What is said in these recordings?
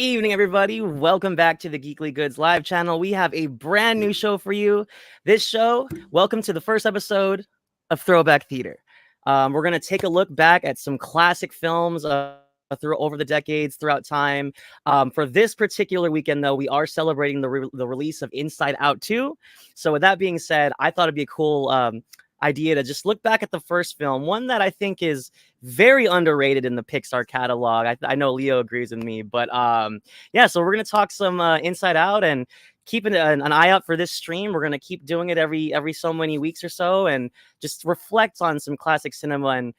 evening, everybody. Welcome back to the Geekly Goods live channel. We have a brand new show for you. This show, welcome to the first episode of Throwback Theater. We're going to take a look back at some classic films through over the decades, throughout time. For this particular weekend, though, we are celebrating the release of Inside Out 2. So with that being said, I thought it'd be a cool idea to just look back at the first film, one that I think is very underrated in the Pixar catalog. I know Leo agrees with me, but yeah, so we're gonna talk some Inside Out and keep an eye out for this stream. We're gonna keep doing it every so many weeks or so, and just reflect on some classic cinema and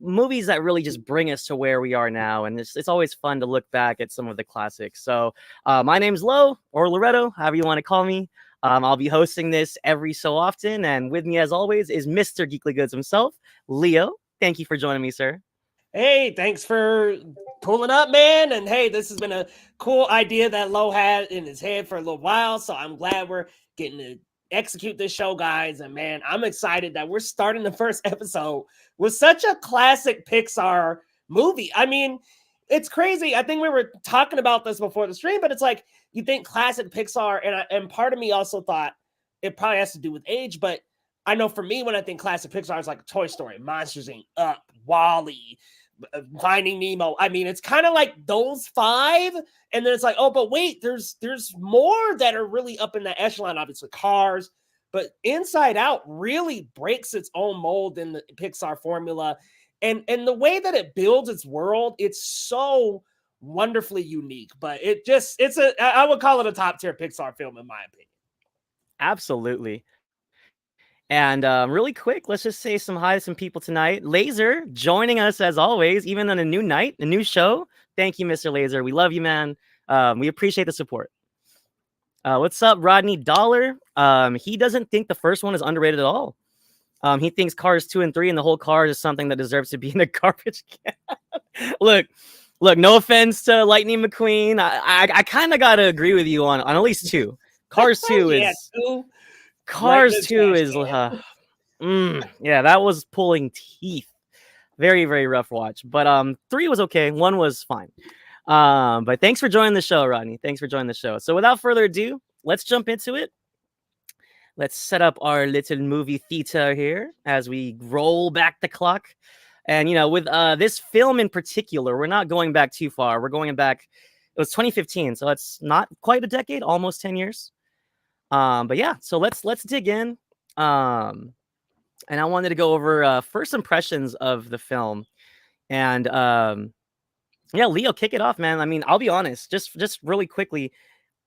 movies that really just bring us to where we are now. And it's always fun to look back at some of the classics. So my name's Lo or Loretto, however you want to call me. I'll be hosting this every so often, and with me, as always, is Mr. Geekly Goods himself, Leo. Thank you for joining me, sir. Hey, thanks for pulling up, man. And hey, this has been a cool idea that Lo had in his head for a little while, so I'm glad we're getting to execute this show, guys. And man, I'm excited that we're starting the first episode with such a classic Pixar movie. I mean, it's crazy. I think we were talking about this before the stream, but it's like you think classic Pixar, and part of me also thought it probably has to do with age, but I know for me, when I think classic Pixar, it's like Toy Story, Monsters Inc., Up, Wall-E, Finding Nemo. I mean, it's kind of like those five, and then it's like, oh, but wait, there's more that are really up in the echelon. Obviously, Cars, but Inside Out really breaks its own mold in the Pixar formula. And the way that it builds its world, it's so wonderfully unique. But I would call it a top tier Pixar film, in my opinion. Absolutely. And really quick, let's just say some hi to some people tonight. Laser joining us as always, even on a new night, a new show. Thank you, Mr. Laser. We love you, man. We appreciate the support. What's up, Rodney Dollar? He doesn't think the first one is underrated at all. He thinks Cars 2 and 3 and the whole Cars is something that deserves to be in a garbage can. Look, no offense to Lightning McQueen. I kind of got to agree with you on at least 2. Cars 2 is... Cars 2 is... yeah, that was pulling teeth. Very, very rough watch. But 3 was okay. 1 was fine. But thanks for joining the show, Rodney. Thanks for joining the show. So without further ado, let's jump into it. Let's set up our little movie theater here as we roll back the clock. And, with this film in particular, we're not going back too far. We're going back, it was 2015, so it's not quite a decade, almost 10 years. But yeah, so let's dig in. And I wanted to go over first impressions of the film. And yeah, Leo, kick it off, man. I mean, I'll be honest, just really quickly,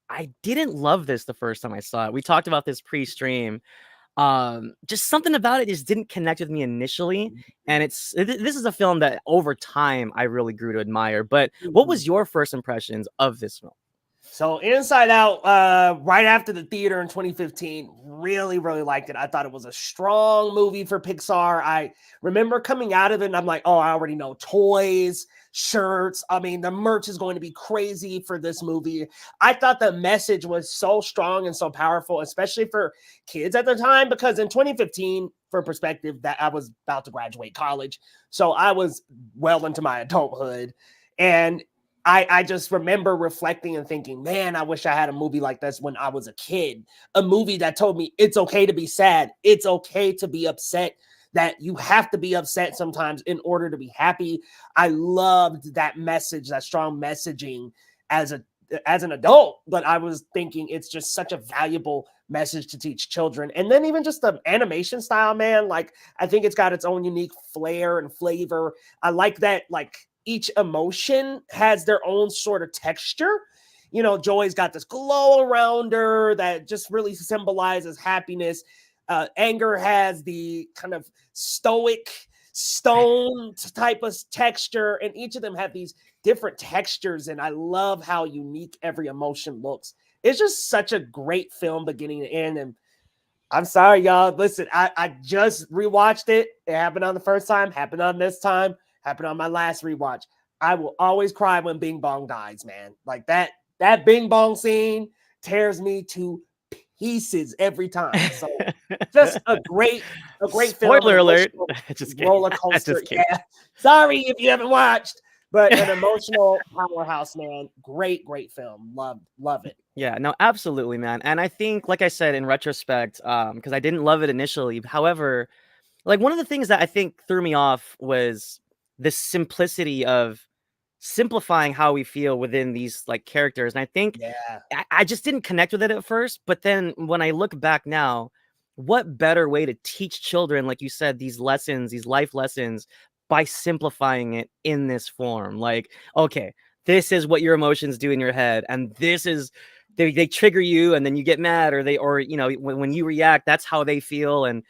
I didn't love this the first time I saw it. We talked about this pre-stream. Just something about it just didn't connect with me initially. And this is a film that over time I really grew to admire. But what was your first impressions of this film? So Inside Out, right after the theater in 2015, really, really liked it. I thought it was a strong movie for Pixar. I remember coming out of it and I'm like, oh, I already know toys, shirts. I mean, the merch is going to be crazy for this movie. I thought the message was so strong and so powerful, especially for kids at the time, because in 2015, for perspective, that I was about to graduate college. So I was well into my adulthood. And I just remember reflecting and thinking, man, I wish I had a movie like this when I was a kid. A movie that told me it's okay to be sad. It's okay to be upset, that you have to be upset sometimes in order to be happy. I loved that message, that strong messaging as an adult, but I was thinking it's just such a valuable message to teach children. And then even just the animation style, man, like I think it's got its own unique flair and flavor. I like that, like, each emotion has their own sort of texture. Joy's got this glow around her that just really symbolizes happiness. Anger has the kind of stoic stone type of texture, and each of them have these different textures. And I love how unique every emotion looks. It's just such a great film beginning to end. And I'm sorry, y'all. Listen, I just rewatched it. It happened on the first time, happened on this time, happened on my last rewatch. I will always cry when Bing Bong dies, man. Like that Bing Bong scene tears me to pieces every time. So just a great Spoiler film. alert. Roller coaster. Yeah. Sorry if you haven't watched. But an emotional powerhouse, man. Great film. Love it. Yeah, no, absolutely, man. And I think, like I said, in retrospect, because I didn't love it initially. However, like one of the things that I think threw me off was the simplicity of simplifying how we feel within these like characters. And I think Yeah. I just didn't connect with it at first. But then when I look back now, what better way to teach children, like you said, these lessons, these life lessons, by simplifying it in this form? Like, okay, this is what your emotions do in your head, and this is they trigger you, and then you get mad, or when you react, that's how they feel. And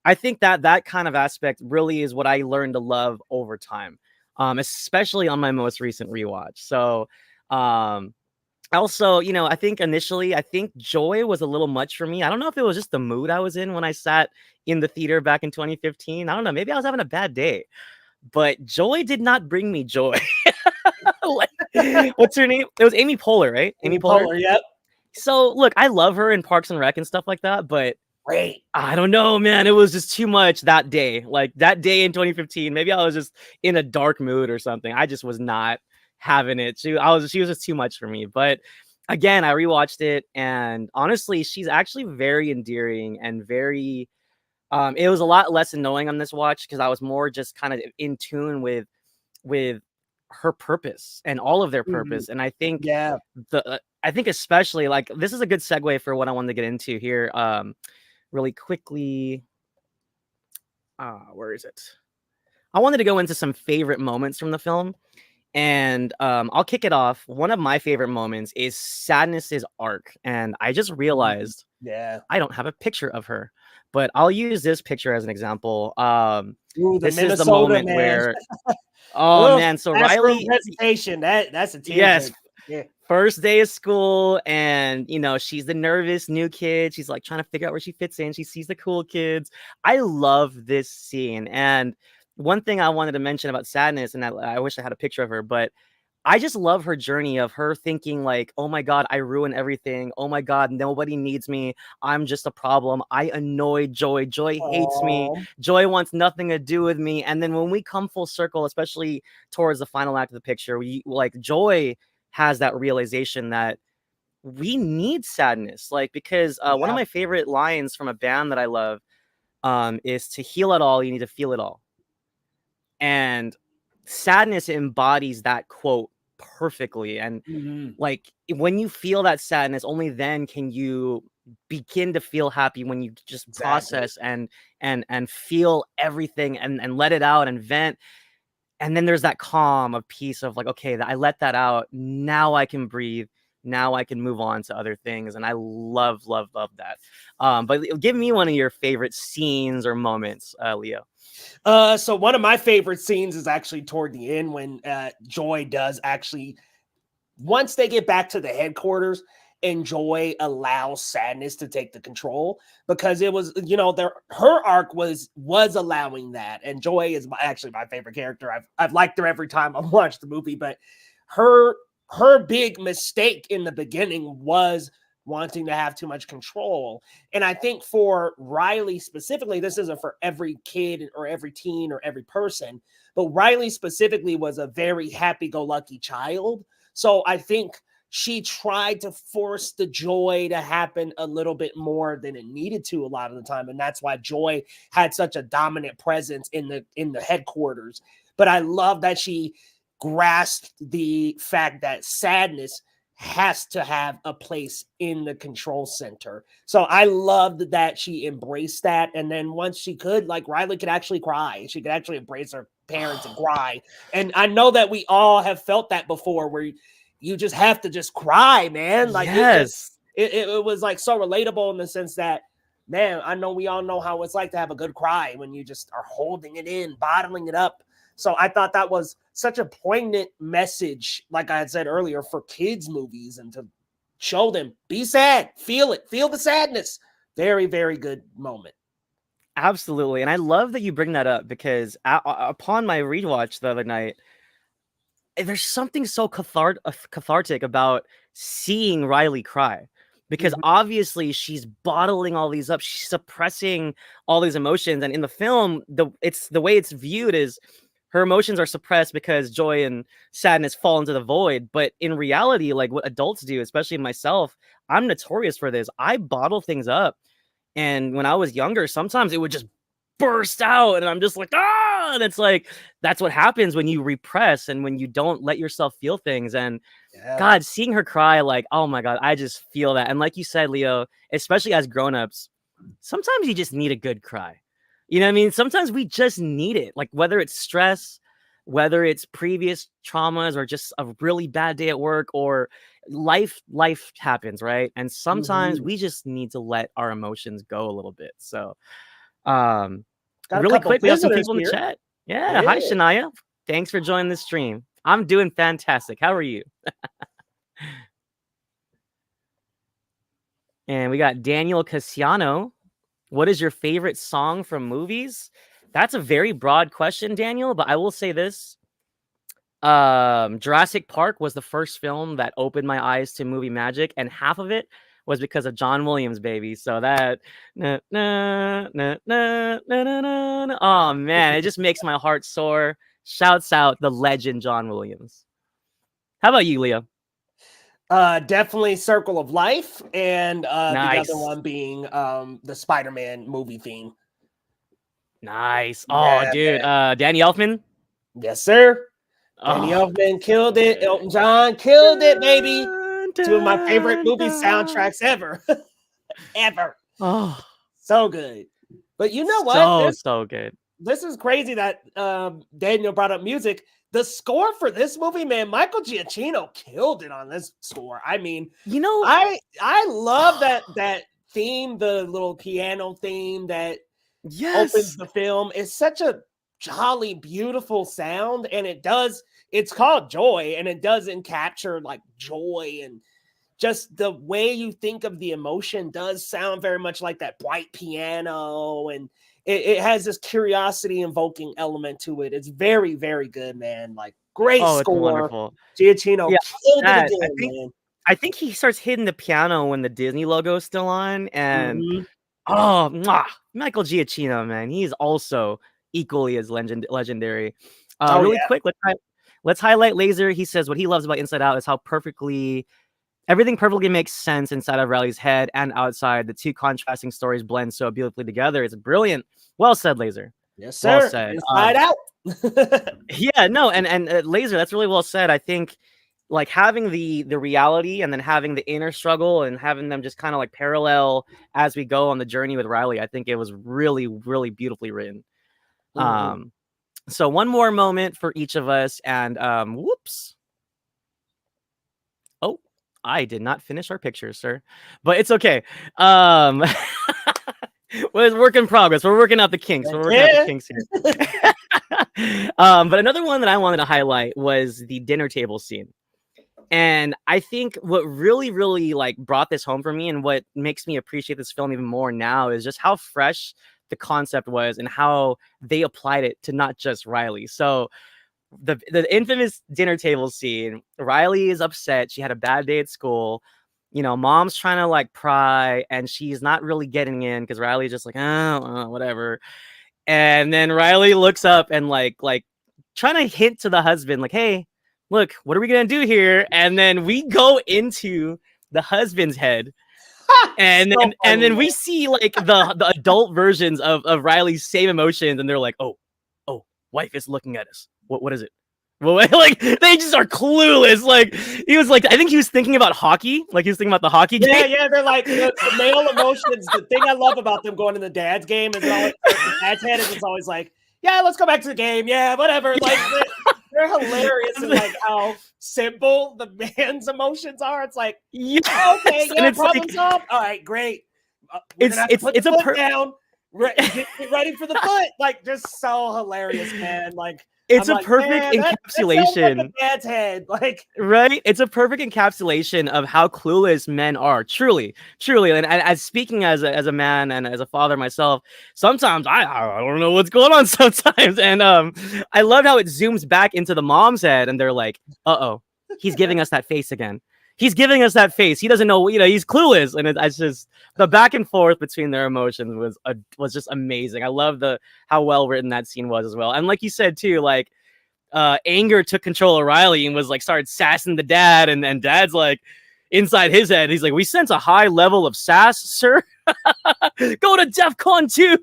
I think that that kind of aspect really is what I learned to love over time, especially on my most recent rewatch. So, also, I think initially, I think joy was a little much for me. I don't know if it was just the mood I was in when I sat in the theater back in 2015. I don't know. Maybe I was having a bad day, but joy did not bring me joy. Like, what's her name? It was Amy Poehler, right? Amy Amy Poehler. Poehler, yep. So, look, I love her in Parks and Rec and stuff like that, but Great. I don't know, man. It was just too much that day. Like that day in 2015, maybe I was just in a dark mood or something. I just was not having it. She was just too much for me. But again, I rewatched it, and honestly, she's actually very endearing and very it was a lot less annoying on this watch because I was more just kind of in tune with her purpose and all of their Mhm. purpose. And I think Yeah. I think especially like this is a good segue for what I wanted to get into here. Really quickly. Where is it? I wanted to go into some favorite moments from the film, and I'll kick it off. One of my favorite moments is Sadness's arc, and I just Mhm. realized Yeah. I don't have a picture of her, but I'll use this picture as an example. Ooh, the This is the Minnesota moment man. where, oh Ugh, man, so classroom Riley, presentation. That's a yes, tearjerker. Yeah. first day of school, and she's the nervous new kid. She's like trying to figure out where she fits in. She sees the cool kids. I love this scene. And one thing I wanted to mention about Sadness, and I wish I had a picture of her, but I just love her journey of her thinking like, oh my God, I ruin everything. Oh my God, nobody needs me. I'm just a problem. I annoy Joy. Joy hates me. Oh, Joy wants nothing to do with me. And then when we come full circle, especially towards the final act of the picture, we like Joy has that realization that we need sadness. Like, because one of yeah. my favorite lines from a band that I love is to heal it all, you need to feel it all. And sadness embodies that quote perfectly. And Mhm. like when you feel that sadness, only then can you begin to feel happy, when you just Exactly. process and feel everything and let it out and vent. And then there's that calm of peace of like, okay, I let that out. Now I can breathe. Now I can move on to other things. And I love that. But give me one of your favorite scenes or moments, Leo. So one of my favorite scenes is actually toward the end when Joy does actually, once they get back to the headquarters and Joy allows Sadness to take the control, because it was, her arc was allowing that. And Joy is actually my favorite character. I've liked her every time I've watched the movie, but her her big mistake in the beginning was wanting to have too much control. And I think for Riley specifically, this isn't for every kid or every teen or every person, but Riley specifically was a very happy-go-lucky child. So I think she tried to force the joy to happen a little bit more than it needed to a lot of the time, and that's why Joy had such a dominant presence in the headquarters. But I love that she grasped the fact that Sadness has to have a place in the control center. So I loved that she embraced that. And then once she could, like, Riley could actually cry. She could actually embrace her parents and cry. And I know that we all have felt that before, where you just have to just cry, man. Like Yes. it was like so relatable in the sense that, man, I know we all know how it's like to have a good cry when you just are holding it in, bottling it up. So I thought that was such a poignant message, like I had said earlier, for kids' movies, and to show them, be sad, feel it, feel the sadness. Very, very good moment. Absolutely. And I love that you bring that up because upon my rewatch the other night, there's something so cathartic about seeing Riley cry, because Mhm. obviously she's bottling all these up. She's suppressing all these emotions. And in the film, it's the way it's viewed is her emotions are suppressed because joy and sadness fall into the void. But in reality, like what adults do, especially myself, I'm notorious for this. I bottle things up. And when I was younger, sometimes it would just burst out and I'm just like, ah, and it's like that's what happens when you repress and when you don't let yourself feel things. And Yeah. God, seeing her cry, like, oh my God, I just feel that. And like you said, Leo, especially as grown-ups, sometimes you just need a good cry. You know what I mean? Sometimes we just need it. Like whether it's stress, whether it's previous traumas or just a really bad day at work or life happens, right? And sometimes Mhm. we just need to let our emotions go a little bit. So um Got a really couple quick, we have some visitors people in the here. chat. Yeah, Yeah. hi Shania. Thanks for joining the stream. I'm doing fantastic. How are you? And we got Daniel Casiano. What is your favorite song from movies? That's a very broad question, Daniel, but I will say this. Jurassic Park was the first film that opened my eyes to movie magic, and half of it was because of John Williams, baby. So that na, na, na, na, na, na, na, na. Oh man, it just makes my heart soar. Shouts out the legend John Williams. How about you, Leo? Definitely Circle of Life, and the other Nice. one being the Spider-Man movie theme. Nice. Oh, Yeah, dude. man. Danny Elfman. Yes, sir. Danny Oh, Elfman killed so it. good. Elton John killed it, baby. Dun, Two of my favorite dun, movie dun. soundtracks ever. Ever. Oh, So good. But you know what? so good. This is crazy that Daniel brought up music. The score for this movie, man, Michael Giacchino killed it on this score. I mean, You know, I love that theme, the little piano theme that opens yes. the film. It's such a jolly, beautiful sound, and it's called Joy, and it doesn't capture like joy, and just the way you think of the emotion does sound very much like that white piano, and it has this curiosity invoking element to it. It's very, very good, man. Like great Oh, it's score. wonderful. Giacchino Yeah, killed it that again, man. I think he starts hitting the piano when the Disney logo is still on, and Mhm. oh, mwah, Michael Giacchino, man, he's also equally as legendary. Oh Really yeah. quick, let's highlight Laser. He says what he loves about Inside Out is how everything perfectly makes sense inside of Riley's head and outside. The two contrasting stories blend so beautifully together. It's brilliant. Well said, Laser. Yes, Well sir. said. Inside Out. Yeah, no, and Laser, that's really well said. I think like having the reality and then having the inner struggle and having them just kind of like parallel as we go on the journey with Riley, I think it was really, really beautifully written. Mhm. So one more moment for each of us, and whoops. Oh, I did not finish our pictures, sir, but it's okay. Well, it's work in progress. We're working out the kinks. We're working out the Yeah. kinks here. But another one that I wanted to highlight was the dinner table scene. And I think what really, really like brought this home for me and what makes me appreciate this film even more now is just how fresh the concept was and how they applied it to not just Riley. So the infamous dinner table scene, Riley is upset. She had a bad day at school. You know, mom's trying to like pry and she's not really getting in because Riley's just like, oh, whatever. And then Riley looks up and like trying to hint to the husband, like, hey, look, what are we gonna do here? And then we go into the husband's head. And So then funny, we see like the adult versions of Riley's same emotions, and they're like, oh, wife is looking at us. What is it? Well, like they just are clueless. Like he was like, I think he was thinking about hockey. Like he was thinking about the hockey Yeah, game. yeah, they're like the male emotions. The thing I love about them going to the dad's game is always the dad's head is it's always like, yeah, let's go back to the game. Yeah, whatever. Like they're hilarious and like how simple the man's emotions are. It's like, oh, okay, Yes, and yeah, it's problem like solved. All right, great. We're gonna have to put the it's a foot down. Get ready for the foot. Like just so hilarious, man. Like it's I'm a like, perfect man, that sounds like a encapsulation. dad's head. Like Right? It's a perfect encapsulation of how clueless men are. Truly, truly. And as speaking as a man and as a father myself, sometimes I don't know what's going on sometimes. And I love how it zooms back into the mom's head and they're like, uh-oh, he's giving us that face again. He's giving us that face. He doesn't know, he's clueless. And it's just the back and forth between their emotions was just amazing. I love how well written that scene was as well. And like you said too, like anger took control of Riley and was like started sassing the dad, and dad's like inside his head, he's like, we sense a high level of sass, sir. Go to DEFCON 2.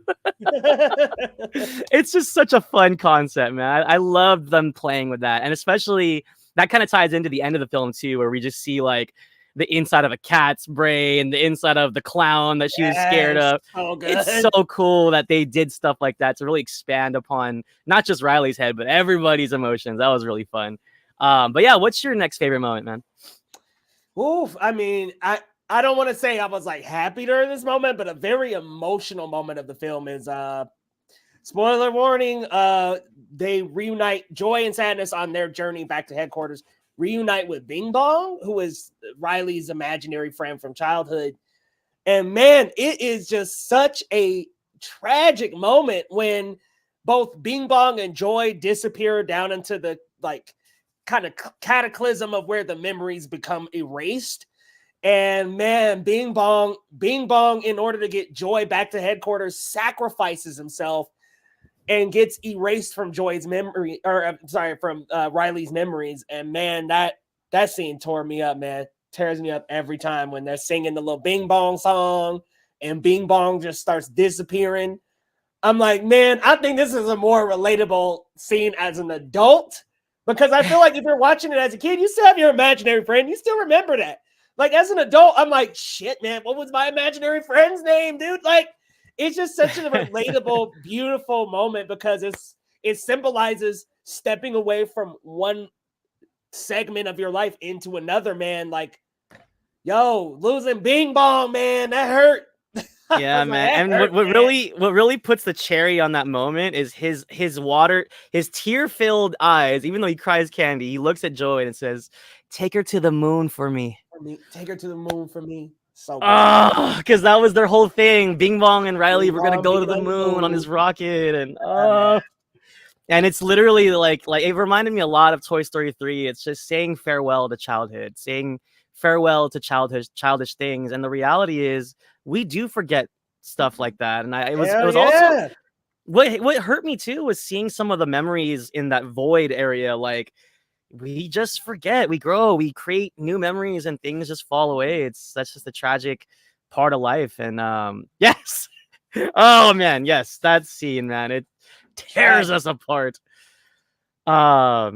It's just such a fun concept, man. I love them playing with that, and especially that kind of ties into the end of the film too, where we just see like the inside of a cat's brain, the inside of the clown that she was scared of. So it's so cool that they did stuff like that to really expand upon not just Riley's head, but everybody's emotions. That was really fun. But yeah, what's your next favorite moment, man? Oof. I mean, I don't want to say I was like happy during this moment, but a very emotional moment of the film is spoiler warning, they reunite Joy and Sadness on their journey back to headquarters, reunite with Bing Bong, who is Riley's imaginary friend from childhood. And man, it is just such a tragic moment when both Bing Bong and Joy disappear down into the like kind of cataclysm of where the memories become erased. And man, Bing Bong, in order to get Joy back to headquarters, sacrifices himself and gets erased from Joy's memory, or sorry, from Riley's memories. And man, that scene tore me up, man. Tears me up every time when they're singing the little Bing Bong song and Bing Bong just starts disappearing. I'm like, man, I think this is a more relatable scene as an adult, because I feel like if you're watching it as a kid, you still have your imaginary friend. You still remember that. Like as an adult, I'm like, shit, man, what was my imaginary friend's name, dude? Like, it's just such a relatable, beautiful moment because it symbolizes stepping away from one segment of your life into another, man. Like, yo, losing Bing Bong, man, that hurt. Yeah, man. And what really puts the cherry on that moment is his tear-filled eyes. Even though he cries candy, he looks at Joy and says, "Take her to the moon for me. Take her to the moon for me." So because that was their whole thing. Bing Bong and Riley were gonna go to the moon on his rocket, and and it's literally like it reminded me a lot of Toy Story 3. It's just saying farewell to childhood, saying farewell to childish things. And the reality is we do forget stuff like that. And it was also what hurt me too was seeing some of the memories in that void area. Like we just forget, we grow, we create new memories, and things just fall away. That's just a tragic part of life. And yes. Oh man, yes, that scene, man, it tears us apart. But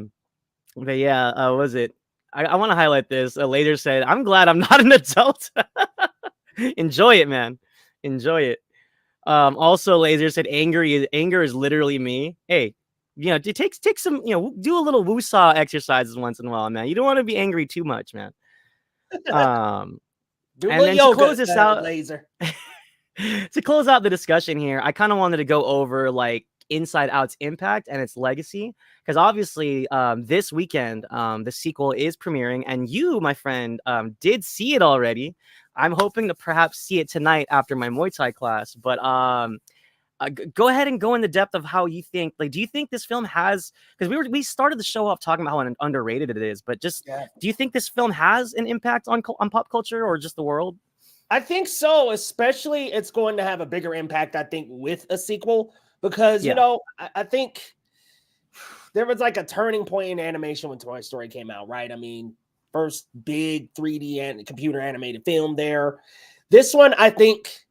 yeah, was it? I want to highlight this. Later said, "I'm glad I'm not an adult." Enjoy it, man. Enjoy it. Also, Laser said, anger is literally me. Hey, you know, take some, you know, do a little woosah exercises once in a while, man. You don't want to be angry too much, man. And then to close this out, Laser. To close out the discussion here, I kind of wanted to go over like Inside Out's impact and its legacy, because obviously this weekend the sequel is premiering, and you, my friend, did see it already. I'm hoping to perhaps see it tonight after my Muay Thai class. But go ahead and go in the depth of how you think. Like, do you think this film has? Because we started the show off talking about how underrated it is, but just do you think this film has an impact on pop culture or just the world? I think so. Especially, it's going to have a bigger impact, I think, with a sequel, because you know, I think there was like a turning point in animation when Toy Story came out, right? I mean, first big 3D and computer animated film there. This one, I think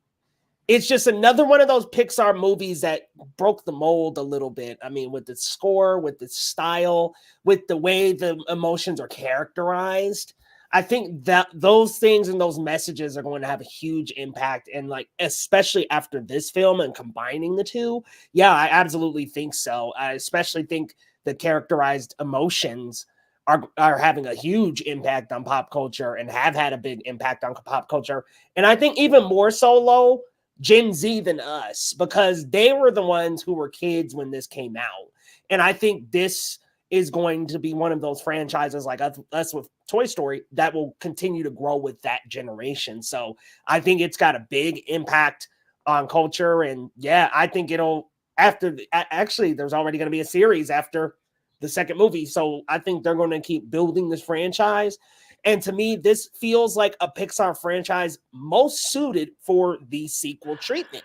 it's just another one of those Pixar movies that broke the mold a little bit. I mean, with the score, with the style, with the way the emotions are characterized. I think that those things and those messages are going to have a huge impact. And like, especially after this film and combining the two. Yeah, I absolutely think so. I especially think the characterized emotions are having a huge impact on pop culture and have had a big impact on pop culture. And I think even more so, low Gen Z than us, because they were the ones who were kids when this came out. And I think this is going to be one of those franchises like us with Toy Story that will continue to grow with that generation. So I think it's got a big impact on culture. And yeah, I think it'll, actually, there's already going to be a series after the second movie. So I think they're going to keep building this franchise. And to me, this feels like a Pixar franchise most suited for the sequel treatment.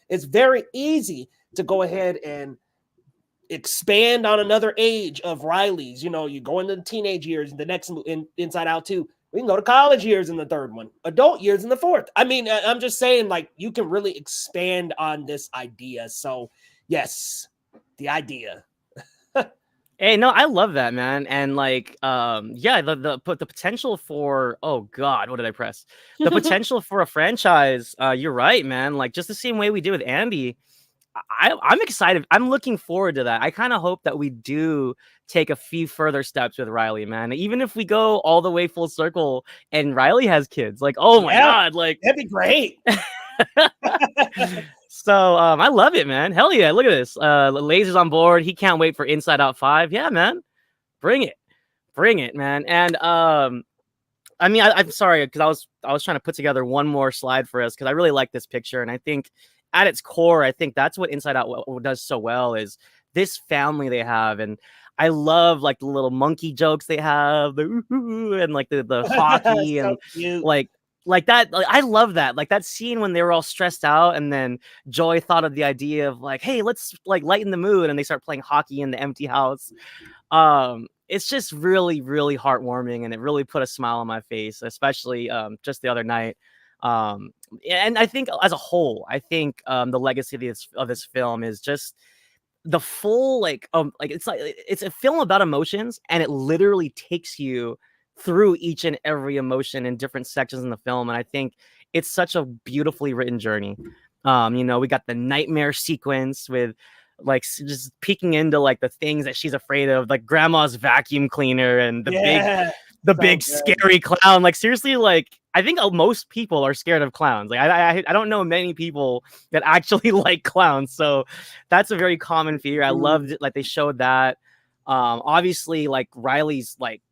It's very easy to go ahead and expand on another age of Riley's. You know, you go into the teenage years in the next Inside Out 2. We can go to college years in the third one, adult years in the fourth. I mean, I'm just saying, like, you can really expand on this idea. So, yes, the idea. Hey, no, I love that, man. And like, yeah, the potential for, oh God, what did I press? The potential for a franchise. You're right, man. Like just the same way we did with Andy. I'm excited. I'm looking forward to that. I kind of hope that we do take a few further steps with Riley, man. Even if we go all the way full circle and Riley has kids, like, oh my God, like that'd be great. So I love it, man. Hell yeah. Look at this. Laser's on board. He can't wait for Inside Out 5. Yeah, man. Bring it. Bring it, man. And I mean, I'm sorry, because I was trying to put together one more slide for us because I really like this picture. And I think at its core, I think that's what Inside Out does so well is this family they have. And I love like the little monkey jokes they have, and like the hockey So and cute. like that. Like, I love that. Like that scene when they were all stressed out, and then Joy thought of the idea of like, hey, let's like lighten the mood, and they start playing hockey in the empty house. It's just really, really heartwarming, and it really put a smile on my face, especially just the other night. And I think as a whole, I think the legacy of this film is just the full like it's a film about emotions, and it literally takes you through each and every emotion in different sections in the film. And I think it's such a beautifully written journey. You know, we got the nightmare sequence with like just peeking into like the things that she's afraid of, like grandma's vacuum cleaner and the big scary clown. Like seriously, like I think most people are scared of clowns. Like I don't know many people that actually like clowns. So that's a very common fear. I loved it. Like they showed that. Obviously, like Riley's like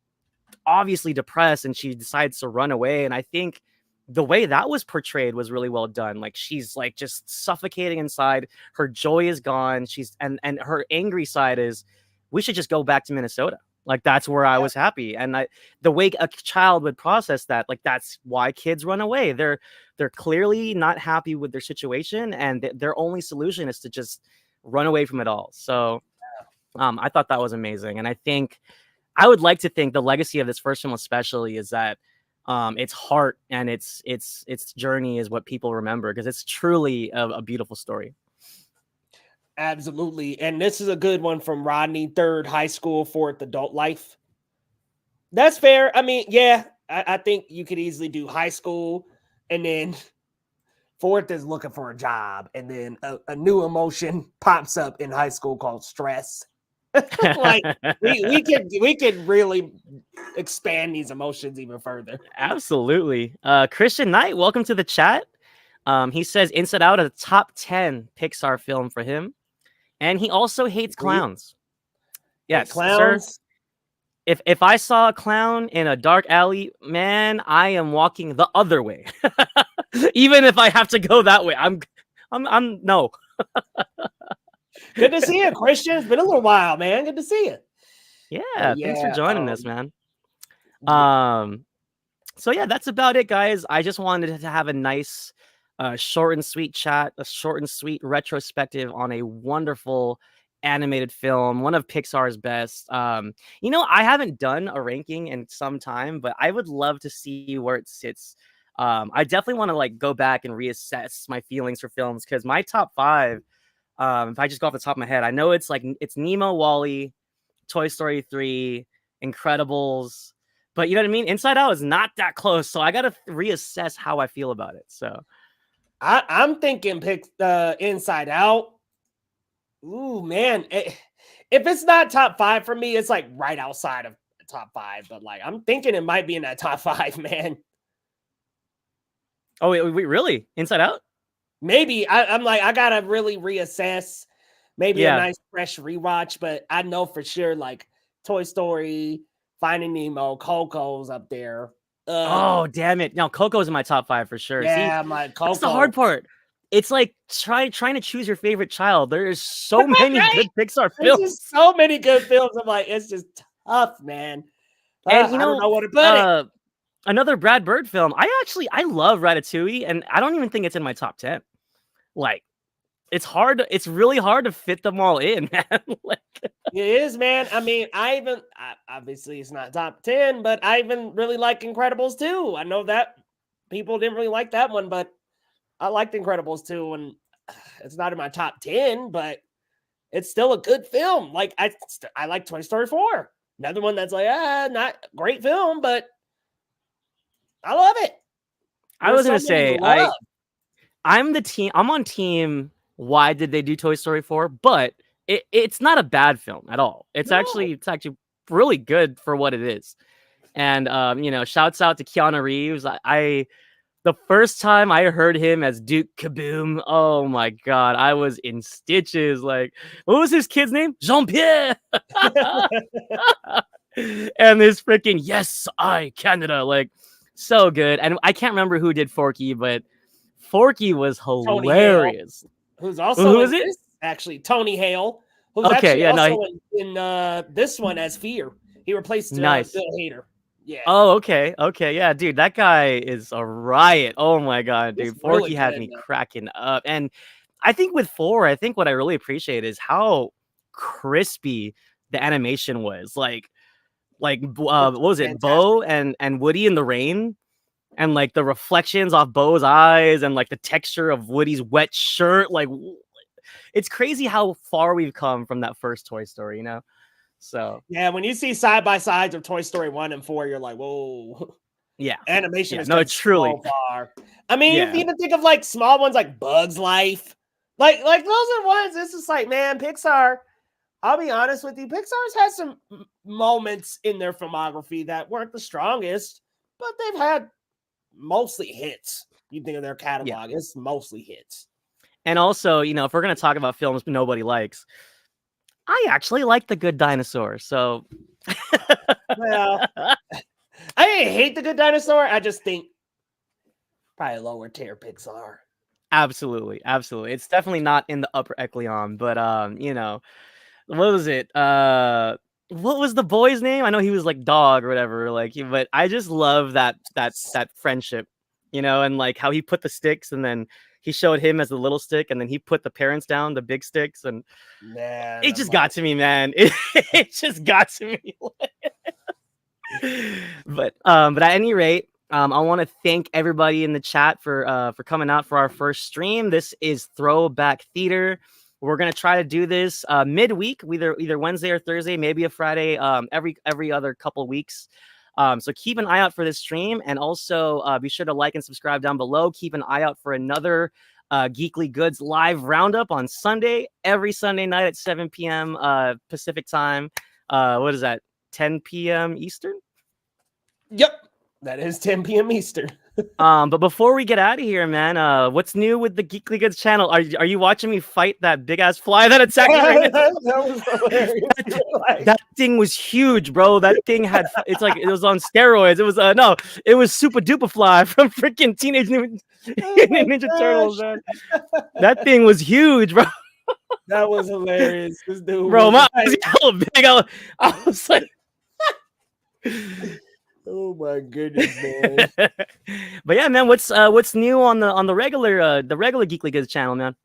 obviously depressed and she decides to run away. And I think the way that was portrayed was really well done. Like she's like just suffocating inside. Her joy is gone. And her angry side is, we should just go back to Minnesota. Like that's where I was happy. And the way a child would process that, like that's why kids run away. They're clearly not happy with their situation, and their only solution is to just run away from it all. So I thought that was amazing. And I think I would like to think the legacy of this first film especially is that its heart and its journey is what people remember, because it's truly a beautiful story. Absolutely. And this is a good one from Rodney, third high school, fourth adult life. That's fair. I mean, yeah, I think you could easily do high school, and then fourth is looking for a job, and then a new emotion pops up in high school called stress. Like we could really expand these emotions even further. Absolutely. Christian Knight, welcome to the chat. He says Inside Out is a top 10 Pixar film for him, and he also hates clowns. Yes, clowns. Sir. If I saw a clown in a dark alley, man, I am walking the other way. Even if I have to go that way, I'm no. Good to see you, Christian. It's been a little while, man. Good to see you. Yeah, thanks for joining us, man. So yeah, that's about it, guys. I just wanted to have a nice, short and sweet chat, a short and sweet retrospective on a wonderful animated film, one of Pixar's best. You know, I haven't done a ranking in some time, but I would love to see where it sits. I definitely want to like go back and reassess my feelings for films, because my top 5. If I just go off the top of my head, I know it's Nemo, WALL-E, Toy Story 3, Incredibles, but you know what I mean? Inside Out is not that close, so I gotta reassess how I feel about it. So I'm thinking Inside Out. Ooh, man. If it's not top 5 for me, it's like right outside of the top 5, but like I'm thinking it might be in that top 5, man. Oh, wait, really? Inside Out? Maybe. I'm like, I gotta really reassess. Maybe a nice fresh rewatch, but I know for sure like Toy Story, Finding Nemo, Coco's up there. Oh, damn it. No, Coco's in my top 5 for sure. Yeah, See, my Coco. that's the hard part. It's like trying to choose your favorite child. There's so many good Pixar films. There's just so many good films. I'm like, it's just tough, man. And you know, I don't know what to put it. Another Brad Bird film. I love Ratatouille, and I don't even think it's in my top 10. Like, It's really hard to fit them all in, man. Like, It is, man. I mean, obviously it's not top 10, but I even really like Incredibles 2. I know that people didn't really like that one, but I liked Incredibles 2, and it's not in my top 10, but it's still a good film. Like I like Toy Story 4. Another one that's like, not a great film, but I love it. I There's was so gonna many to say, love. I'm on team. Why did they do Toy Story 4? But it's not a bad film at all. No. It's actually really good for what it is. And shouts out to Keanu Reeves. I the first time I heard him as Duke Kaboom, oh my god, I was in stitches. Like, what was his kid's name? Jean Pierre. And this freaking yes, I Canada, like so good. And I can't remember who did Forky, but Forky was Tony Hale, hilarious. who's Who also is in it? this, actually, Tony Hale, who's Okay, actually yeah, no, also in this one as Fear. He replaced nice. Bill Hader. Yeah, Oh, okay, yeah, dude, that guy is a riot. Oh my god, it's dude, really Forky had good, me man. cracking up. And I think with 4, I think what I really appreciate is how crispy the animation was. What It's was it, fantastic. Bo and Woody in the rain? And like the reflections off Bo's eyes and like the texture of Woody's wet shirt. Like, it's crazy how far we've come from that first Toy Story, you know? So, Yeah, when you see side by sides of Toy Story 1 and 4, you're like, whoa, yeah. animation Yeah, has no, come truly. so far. I mean, if Yeah. you even think of like small ones like Bug's Life, like those are ones. It's just like, man, Pixar. I'll be honest with you, Pixar's had some moments in their filmography that weren't the strongest, but they've had mostly hits. You think of their Yeah. catalog, it's mostly hits. And also, if we're going to talk about films nobody likes, I actually like The Good Dinosaur. So, Well, I didn't hate The Good Dinosaur. I just think probably lower tier Pixar. absolutely. Absolutely. It's definitely not in the upper echelon, but, what was it? What was the boy's name? I know he was like dog or whatever, like, but I just love that friendship, and like how he put the sticks and then he showed him as the little stick and then he put the parents down, the big sticks, and Man, it I'm just like, got to me, man. It just got to me. But at any rate, I want to thank everybody in the chat for coming out for our first stream. This is Throwback Theater. We're gonna try to do this midweek, either Wednesday or Thursday, maybe a Friday, every other couple weeks. So keep an eye out for this stream, and also be sure to like and subscribe down below. Keep an eye out for another Geekly Goods live roundup on Sunday, every Sunday night at 7 p.m. Pacific time. What is that? 10 p.m. Eastern. yep, that is 10 p.m. Eastern. But before we get out of here, man, what's new with the Geekly Goods channel? Are you watching me fight that big ass fly that attacked me right now? That was hilarious. That thing was huge, bro. That thing had it's like it was on steroids. It was no, it was Super Duper Fly from freaking Oh my Ninja Turtles, gosh. man. That thing was huge, bro. That was hilarious. This dude Bro, was my like, was hella big. I was like, oh my goodness, man. but yeah, man, what's new on the regular Geekly Goods channel, man?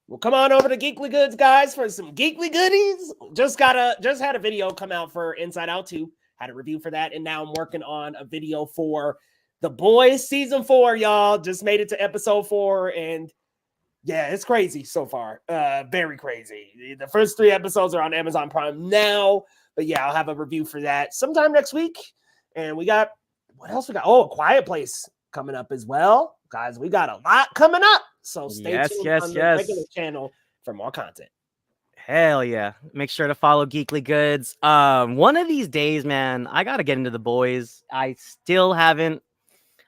Well, come on over to Geekly Goods, guys, for some geekly goodies. Just had a video come out for Inside Out 2. Had a review for that, and now I'm working on a video for The Boys season 4, y'all. Just made it to episode 4, and yeah, it's crazy so far. Very crazy. The first 3 episodes are on Amazon Prime now, but yeah, I'll have a review for that sometime next week. And we got what else we got? Oh, A Quiet Place coming up as well, guys. We got a lot coming up, so stay tuned on the regular channel for more content. Hell yeah. Make sure to follow Geekly Goods. One of these days, man, I gotta get into The Boys. I still haven't.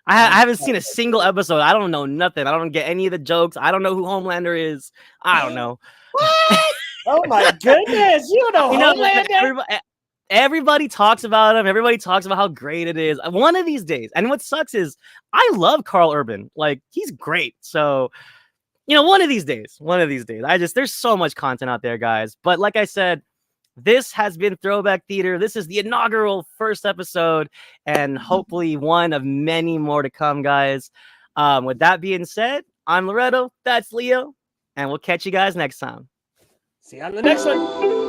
I haven't seen a single episode. I don't know nothing. I don't get any of the jokes. I don't know who Homelander is. I don't know. What? Oh my goodness! You know Homelander? Everybody talks about him. Everybody talks about how great it is. One of these days. And what sucks is I love Carl Urban. Like, he's great. So, one of these days. There's so much content out there, guys. But like I said, this has been Throwback Theater. This is the inaugural first episode, and hopefully one of many more to come, guys. With that being said, I'm Loretto. That's Leo. and we'll catch you guys next time. See you on the next one.